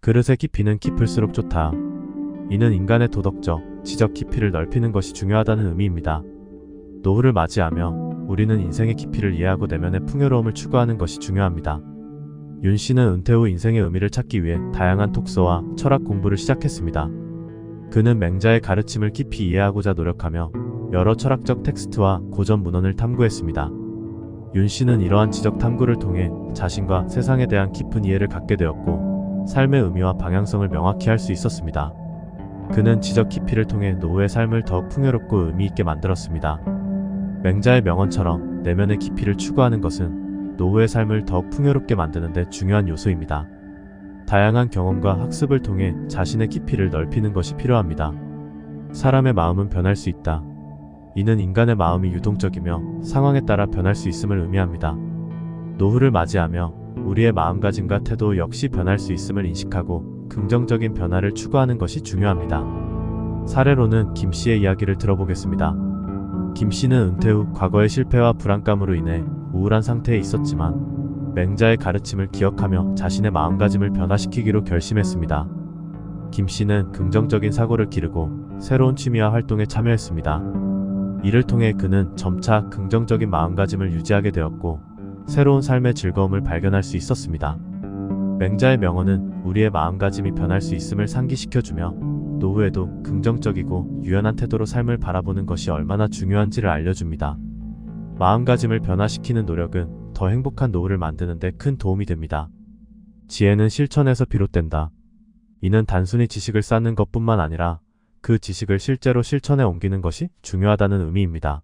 그릇의 깊이는 깊을수록 좋다. 이는 인간의 도덕적, 지적 깊이를 넓히는 것이 중요하다는 의미입니다. 노후를 맞이하며 우리는 인생의 깊이를 이해하고 내면의 풍요로움을 추구하는 것이 중요합니다. 윤 씨는 은퇴 후 인생의 의미를 찾기 위해 다양한 독서와 철학 공부를 시작했습니다. 그는 맹자의 가르침을 깊이 이해하고자 노력하며 여러 철학적 텍스트와 고전 문헌을 탐구했습니다. 윤 씨는 이러한 지적 탐구를 통해 자신과 세상에 대한 깊은 이해를 갖게 되었고 삶의 의미와 방향성을 명확히 할 수 있었습니다. 그는 지적 깊이를 통해 노후의 삶을 더욱 풍요롭고 의미 있게 만들었습니다. 맹자의 명언처럼 내면의 깊이를 추구하는 것은 노후의 삶을 더욱 풍요롭게 만드는 데 중요한 요소입니다. 다양한 경험과 학습을 통해 자신의 깊이를 넓히는 것이 필요합니다. 사람의 마음은 변할 수 있다. 이는 인간의 마음이 유동적이며 상황에 따라 변할 수 있음을 의미합니다. 노후를 맞이하며 우리의 마음가짐과 태도 역시 변할 수 있음을 인식하고 긍정적인 변화를 추구하는 것이 중요합니다. 사례로는 김 씨의 이야기를 들어보겠습니다. 김 씨는 은퇴 후 과거의 실패와 불안감으로 인해 우울한 상태에 있었지만 맹자의 가르침을 기억하며 자신의 마음가짐을 변화시키기로 결심했습니다. 김 씨는 긍정적인 사고를 기르고 새로운 취미와 활동에 참여했습니다. 이를 통해 그는 점차 긍정적인 마음가짐을 유지하게 되었고 새로운 삶의 즐거움을 발견할 수 있었습니다. 맹자의 명언은 우리의 마음가짐이 변할 수 있음을 상기시켜주며 노후에도 긍정적이고 유연한 태도로 삶을 바라보는 것이 얼마나 중요한지를 알려줍니다. 마음가짐을 변화시키는 노력은 더 행복한 노후를 만드는 데 큰 도움이 됩니다. 지혜는 실천에서 비롯된다. 이는 단순히 지식을 쌓는 것뿐만 아니라 그 지식을 실제로 실천에 옮기는 것이 중요하다는 의미입니다.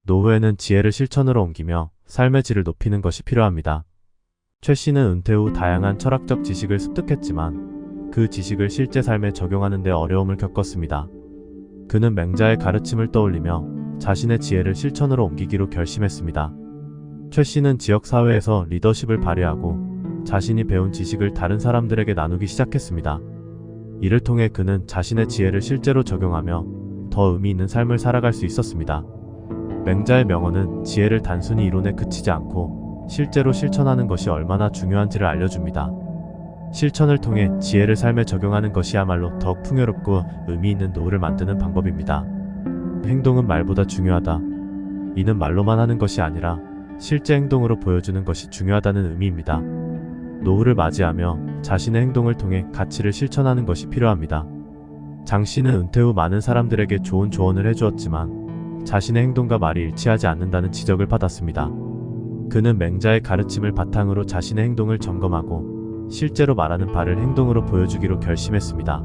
노후에는 지혜를 실천으로 옮기며 삶의 질을 높이는 것이 필요합니다. 최 씨는 은퇴 후 다양한 철학적 지식을 습득했지만 그 지식을 실제 삶에 적용하는 데 어려움을 겪었습니다. 그는 맹자의 가르침을 떠올리며 자신의 지혜를 실천으로 옮기기로 결심했습니다. 최 씨는 지역사회에서 리더십을 발휘하고 자신이 배운 지식을 다른 사람들에게 나누기 시작했습니다. 이를 통해 그는 자신의 지혜를 실제로 적용하며 더 의미 있는 삶을 살아갈 수 있었습니다. 맹자의 명언은 지혜를 단순히 이론에 그치지 않고 실제로 실천하는 것이 얼마나 중요한지를 알려줍니다. 실천을 통해 지혜를 삶에 적용하는 것이야말로 더욱 풍요롭고 의미 있는 노후를 만드는 방법입니다. 행동은 말보다 중요하다. 이는 말로만 하는 것이 아니라 실제 행동으로 보여주는 것이 중요하다는 의미입니다. 노후를 맞이하며 자신의 행동을 통해 가치를 실천하는 것이 필요합니다. 장 씨는 은퇴 후 많은 사람들에게 좋은 조언을 해주었지만 자신의 행동과 말이 일치하지 않는다는 지적을 받았습니다. 그는 맹자의 가르침을 바탕으로 자신의 행동을 점검하고 실제로 말하는 바를 행동으로 보여주기로 결심했습니다.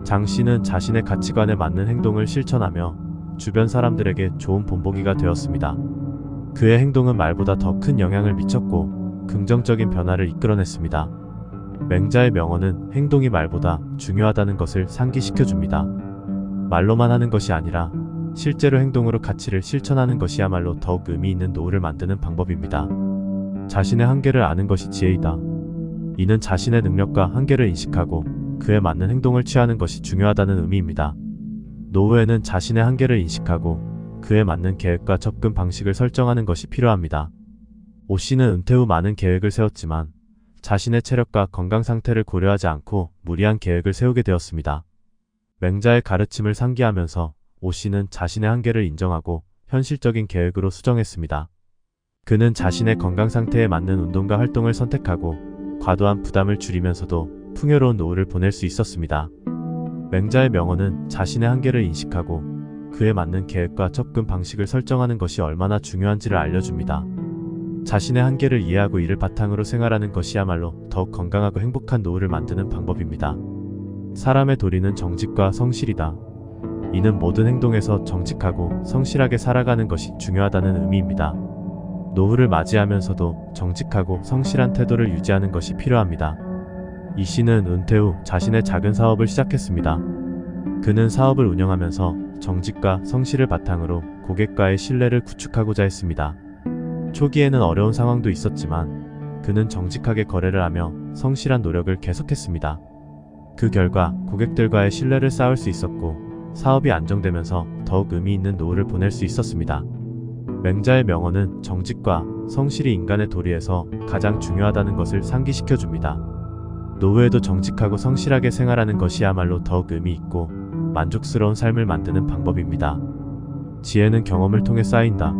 장 씨는 자신의 가치관에 맞는 행동을 실천하며 주변 사람들에게 좋은 본보기가 되었습니다. 그의 행동은 말보다 더 큰 영향을 미쳤고 긍정적인 변화를 이끌어냈습니다. 맹자의 명언은 행동이 말보다 중요하다는 것을 상기시켜줍니다. 말로만 하는 것이 아니라 실제로 행동으로 가치를 실천하는 것이야말로 더욱 의미 있는 노후를 만드는 방법입니다. 자신의 한계를 아는 것이 지혜이다. 이는 자신의 능력과 한계를 인식하고 그에 맞는 행동을 취하는 것이 중요하다는 의미입니다. 노후에는 자신의 한계를 인식하고 그에 맞는 계획과 접근 방식을 설정하는 것이 필요합니다. 오 씨는 은퇴 후 많은 계획을 세웠지만 자신의 체력과 건강 상태를 고려하지 않고 무리한 계획을 세우게 되었습니다. 맹자의 가르침을 상기하면서 오 씨는 자신의 한계를 인정하고 현실적인 계획으로 수정했습니다. 그는 자신의 건강 상태에 맞는 운동과 활동을 선택하고 과도한 부담을 줄이면서도 풍요로운 노후를 보낼 수 있었습니다. 맹자의 명언은 자신의 한계를 인식하고 그에 맞는 계획과 접근 방식을 설정하는 것이 얼마나 중요한지를 알려줍니다. 자신의 한계를 이해하고 이를 바탕으로 생활하는 것이야말로 더욱 건강하고 행복한 노후를 만드는 방법입니다. 사람의 도리는 정직과 성실이다. 이는 모든 행동에서 정직하고 성실하게 살아가는 것이 중요하다는 의미입니다. 노후를 맞이하면서도 정직하고 성실한 태도를 유지하는 것이 필요합니다. 이 씨는 은퇴 후 자신의 작은 사업을 시작했습니다. 그는 사업을 운영하면서 정직과 성실을 바탕으로 고객과의 신뢰를 구축하고자 했습니다. 초기에는 어려운 상황도 있었지만 그는 정직하게 거래를 하며 성실한 노력을 계속했습니다. 그 결과 고객들과의 신뢰를 쌓을 수 있었고 사업이 안정되면서 더욱 의미 있는 노후를 보낼 수 있었습니다. 맹자의 명언은 정직과 성실이 인간의 도리에서 가장 중요하다는 것을 상기시켜줍니다. 노후에도 정직하고 성실하게 생활하는 것이야말로 더욱 의미 있고 만족스러운 삶을 만드는 방법입니다. 지혜는 경험을 통해 쌓인다.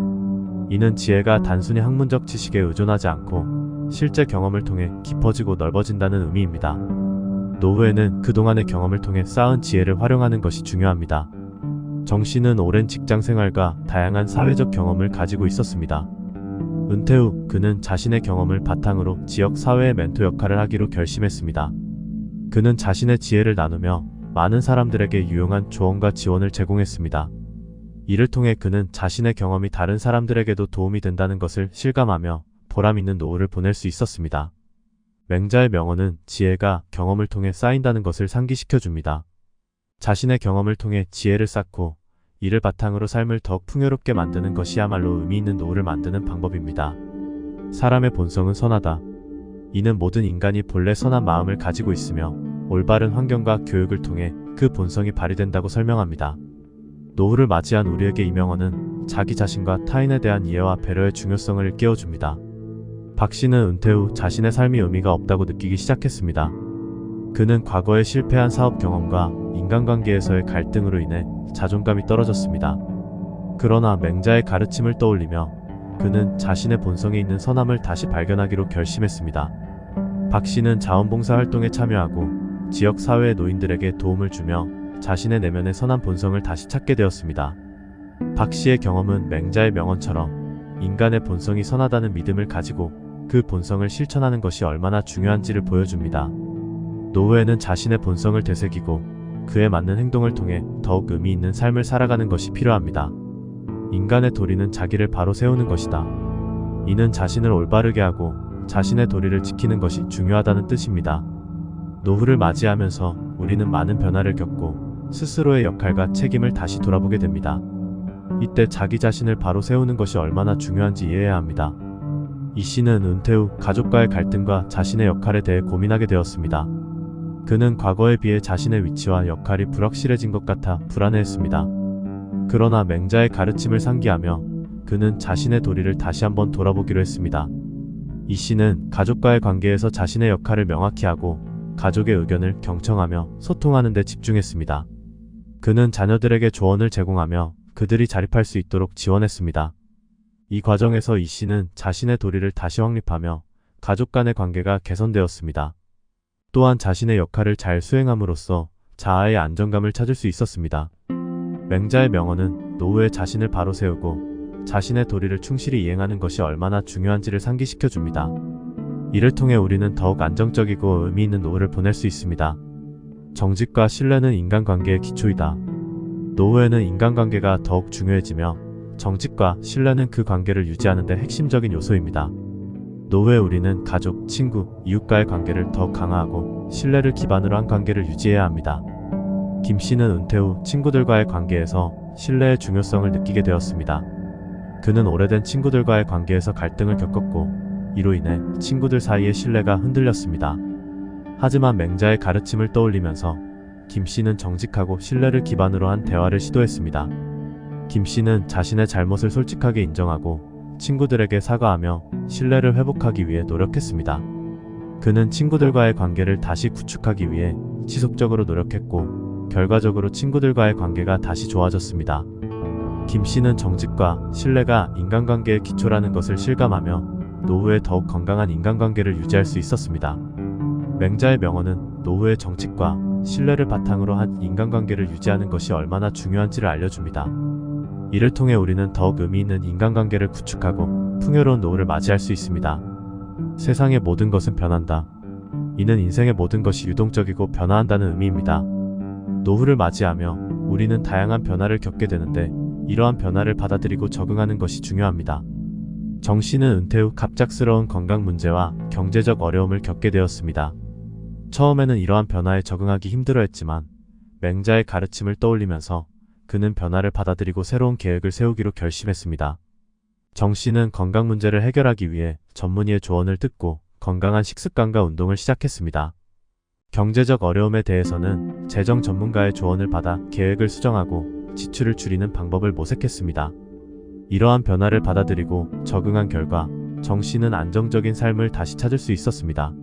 이는 지혜가 단순히 학문적 지식에 의존하지 않고 실제 경험을 통해 깊어지고 넓어진다는 의미입니다. 노후에는 그동안의 경험을 통해 쌓은 지혜를 활용하는 것이 중요합니다. 정 씨는 오랜 직장 생활과 다양한 사회적 경험을 가지고 있었습니다. 은퇴 후 그는 자신의 경험을 바탕으로 지역 사회의 멘토 역할을 하기로 결심했습니다. 그는 자신의 지혜를 나누며 많은 사람들에게 유용한 조언과 지원을 제공했습니다. 이를 통해 그는 자신의 경험이 다른 사람들에게도 도움이 된다는 것을 실감하며 보람 있는 노후를 보낼 수 있었습니다. 맹자의 명언은 지혜가 경험을 통해 쌓인다는 것을 상기시켜 줍니다. 자신의 경험을 통해 지혜를 쌓고 이를 바탕으로 삶을 더욱 풍요롭게 만드는 것이야말로 의미 있는 노후를 만드는 방법입니다. 사람의 본성은 선하다. 이는 모든 인간이 본래 선한 마음을 가지고 있으며 올바른 환경과 교육을 통해 그 본성이 발휘된다고 설명합니다. 노후를 맞이한 우리에게 이 명언은 자기 자신과 타인에 대한 이해와 배려의 중요성을 일깨워줍니다. 박 씨는 은퇴 후 자신의 삶이 의미가 없다고 느끼기 시작했습니다. 그는 과거에 실패한 사업 경험과 인간관계에서의 갈등으로 인해 자존감이 떨어졌습니다. 그러나 맹자의 가르침을 떠올리며 그는 자신의 본성에 있는 선함을 다시 발견하기로 결심했습니다. 박 씨는 자원봉사 활동에 참여하고 지역 사회의 노인들에게 도움을 주며 자신의 내면의 선한 본성을 다시 찾게 되었습니다. 박 씨의 경험은 맹자의 명언처럼 인간의 본성이 선하다는 믿음을 가지고 그 본성을 실천하는 것이 얼마나 중요한지를 보여줍니다. 노후에는 자신의 본성을 되새기고 그에 맞는 행동을 통해 더욱 의미 있는 삶을 살아가는 것이 필요합니다. 인간의 도리는 자기를 바로 세우는 것이다. 이는 자신을 올바르게 하고 자신의 도리를 지키는 것이 중요하다는 뜻입니다. 노후를 맞이하면서 우리는 많은 변화를 겪고 스스로의 역할과 책임을 다시 돌아보게 됩니다. 이때 자기 자신을 바로 세우는 것이 얼마나 중요한지 이해해야 합니다. 이 씨는 은퇴 후 가족과의 갈등과 자신의 역할에 대해 고민하게 되었습니다. 그는 과거에 비해 자신의 위치와 역할이 불확실해진 것 같아 불안해했습니다. 그러나 맹자의 가르침을 상기하며 그는 자신의 도리를 다시 한번 돌아보기로 했습니다. 이 씨는 가족과의 관계에서 자신의 역할을 명확히 하고 가족의 의견을 경청하며 소통하는 데 집중했습니다. 그는 자녀들에게 조언을 제공하며 그들이 자립할 수 있도록 지원했습니다. 이 과정에서 이 씨는 자신의 도리를 다시 확립하며 가족 간의 관계가 개선되었습니다. 또한 자신의 역할을 잘 수행함으로써 자아의 안정감을 찾을 수 있었습니다. 맹자의 명언은 노후에 자신을 바로 세우고 자신의 도리를 충실히 이행하는 것이 얼마나 중요한지를 상기시켜 줍니다. 이를 통해 우리는 더욱 안정적이고 의미 있는 노후를 보낼 수 있습니다. 정직과 신뢰는 인간관계의 기초이다. 노후에는 인간관계가 더욱 중요해지며 정직과 신뢰는 그 관계를 유지하는 데 핵심적인 요소입니다. 노후에 우리는 가족, 친구, 이웃과의 관계를 더욱 강화하고 신뢰를 기반으로 한 관계를 유지해야 합니다. 김 씨는 은퇴 후 친구들과의 관계에서 신뢰의 중요성을 느끼게 되었습니다. 그는 오래된 친구들과의 관계에서 갈등을 겪었고 이로 인해 친구들 사이의 신뢰가 흔들렸습니다. 하지만 맹자의 가르침을 떠올리면서 김 씨는 정직하고 신뢰를 기반으로 한 대화를 시도했습니다. 김 씨는 자신의 잘못을 솔직하게 인정하고 친구들에게 사과하며 신뢰를 회복하기 위해 노력했습니다. 그는 친구들과의 관계를 다시 구축하기 위해 지속적으로 노력했고 결과적으로 친구들과의 관계가 다시 좋아졌습니다. 김 씨는 정직과 신뢰가 인간관계의 기초라는 것을 실감하며 노후에 더욱 건강한 인간관계를 유지할 수 있었습니다. 맹자의 명언은 노후의 정직과 신뢰를 바탕으로 한 인간관계를 유지하는 것이 얼마나 중요한지를 알려줍니다. 이를 통해 우리는 더욱 의미 있는 인간관계를 구축하고 풍요로운 노후를 맞이할 수 있습니다. 세상의 모든 것은 변한다. 이는 인생의 모든 것이 유동적이고 변화한다는 의미입니다. 노후를 맞이하며 우리는 다양한 변화를 겪게 되는데 이러한 변화를 받아들이고 적응하는 것이 중요합니다. 정 씨는 은퇴 후 갑작스러운 건강 문제와 경제적 어려움을 겪게 되었습니다. 처음에는 이러한 변화에 적응하기 힘들어했지만 맹자의 가르침을 떠올리면서 그는 변화를 받아들이고 새로운 계획을 세우기로 결심했습니다. 정 씨는 건강 문제를 해결하기 위해 전문의의 조언을 듣고 건강한 식습관과 운동을 시작했습니다. 경제적 어려움에 대해서는 재정 전문가의 조언을 받아 계획을 수정하고 지출을 줄이는 방법을 모색했습니다. 이러한 변화를 받아들이고 적응한 결과 정 씨는 안정적인 삶을 다시 찾을 수 있었습니다.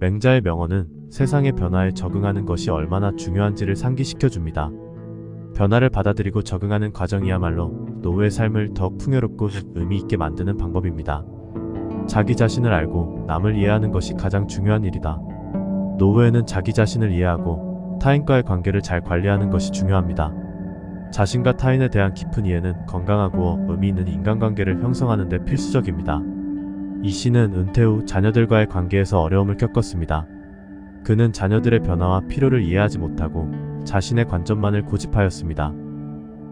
맹자의 명언은 세상의 변화에 적응하는 것이 얼마나 중요한지를 상기시켜줍니다. 변화를 받아들이고 적응하는 과정이야말로 노후의 삶을 더욱 풍요롭고 의미 있게 만드는 방법입니다. 자기 자신을 알고 남을 이해하는 것이 가장 중요한 일이다. 노후에는 자기 자신을 이해하고 타인과의 관계를 잘 관리하는 것이 중요합니다. 자신과 타인에 대한 깊은 이해는 건강하고 의미 있는 인간관계를 형성하는 데 필수적입니다. 이 씨는 은퇴 후 자녀들과의 관계에서 어려움을 겪었습니다. 그는 자녀들의 변화와 필요를 이해하지 못하고 자신의 관점만을 고집하였습니다.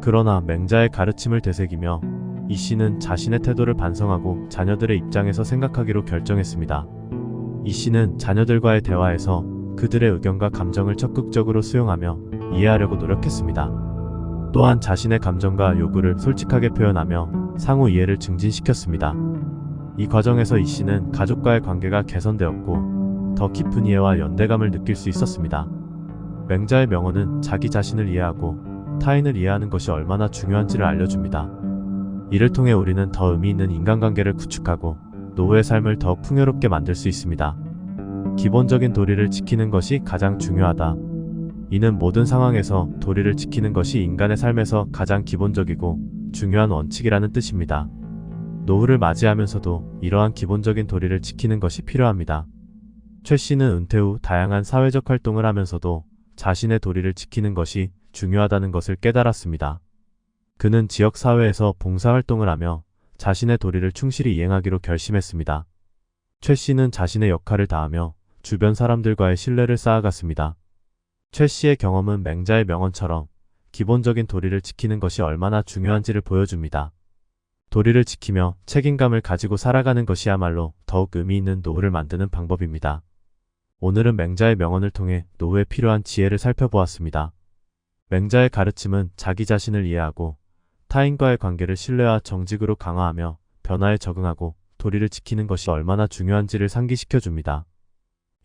그러나 맹자의 가르침을 되새기며 이 씨는 자신의 태도를 반성하고 자녀들의 입장에서 생각하기로 결정했습니다. 이 씨는 자녀들과의 대화에서 그들의 의견과 감정을 적극적으로 수용하며 이해하려고 노력했습니다. 또한 자신의 감정과 요구를 솔직하게 표현하며 상호 이해를 증진시켰습니다. 이 과정에서 이 씨는 가족과의 관계가 개선되었고 더 깊은 이해와 연대감을 느낄 수 있었습니다. 맹자의 명언은 자기 자신을 이해하고 타인을 이해하는 것이 얼마나 중요한지를 알려줍니다. 이를 통해 우리는 더 의미 있는 인간관계를 구축하고 노후의 삶을 더욱 풍요롭게 만들 수 있습니다. 기본적인 도리를 지키는 것이 가장 중요하다. 이는 모든 상황에서 도리를 지키는 것이 인간의 삶에서 가장 기본적이고 중요한 원칙이라는 뜻입니다. 노후를 맞이하면서도 이러한 기본적인 도리를 지키는 것이 필요합니다. 최 씨는 은퇴 후 다양한 사회적 활동을 하면서도 자신의 도리를 지키는 것이 중요하다는 것을 깨달았습니다. 그는 지역사회에서 봉사활동을 하며 자신의 도리를 충실히 이행하기로 결심했습니다. 최 씨는 자신의 역할을 다하며 주변 사람들과의 신뢰를 쌓아갔습니다. 최 씨의 경험은 맹자의 명언처럼 기본적인 도리를 지키는 것이 얼마나 중요한지를 보여줍니다. 도리를 지키며 책임감을 가지고 살아가는 것이야말로 더욱 의미 있는 노후를 만드는 방법입니다. 오늘은 맹자의 명언을 통해 노후에 필요한 지혜를 살펴보았습니다. 맹자의 가르침은 자기 자신을 이해하고 타인과의 관계를 신뢰와 정직으로 강화하며 변화에 적응하고 도리를 지키는 것이 얼마나 중요한지를 상기시켜줍니다.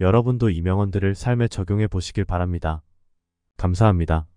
여러분도 이 명언들을 삶에 적용해 보시길 바랍니다. 감사합니다.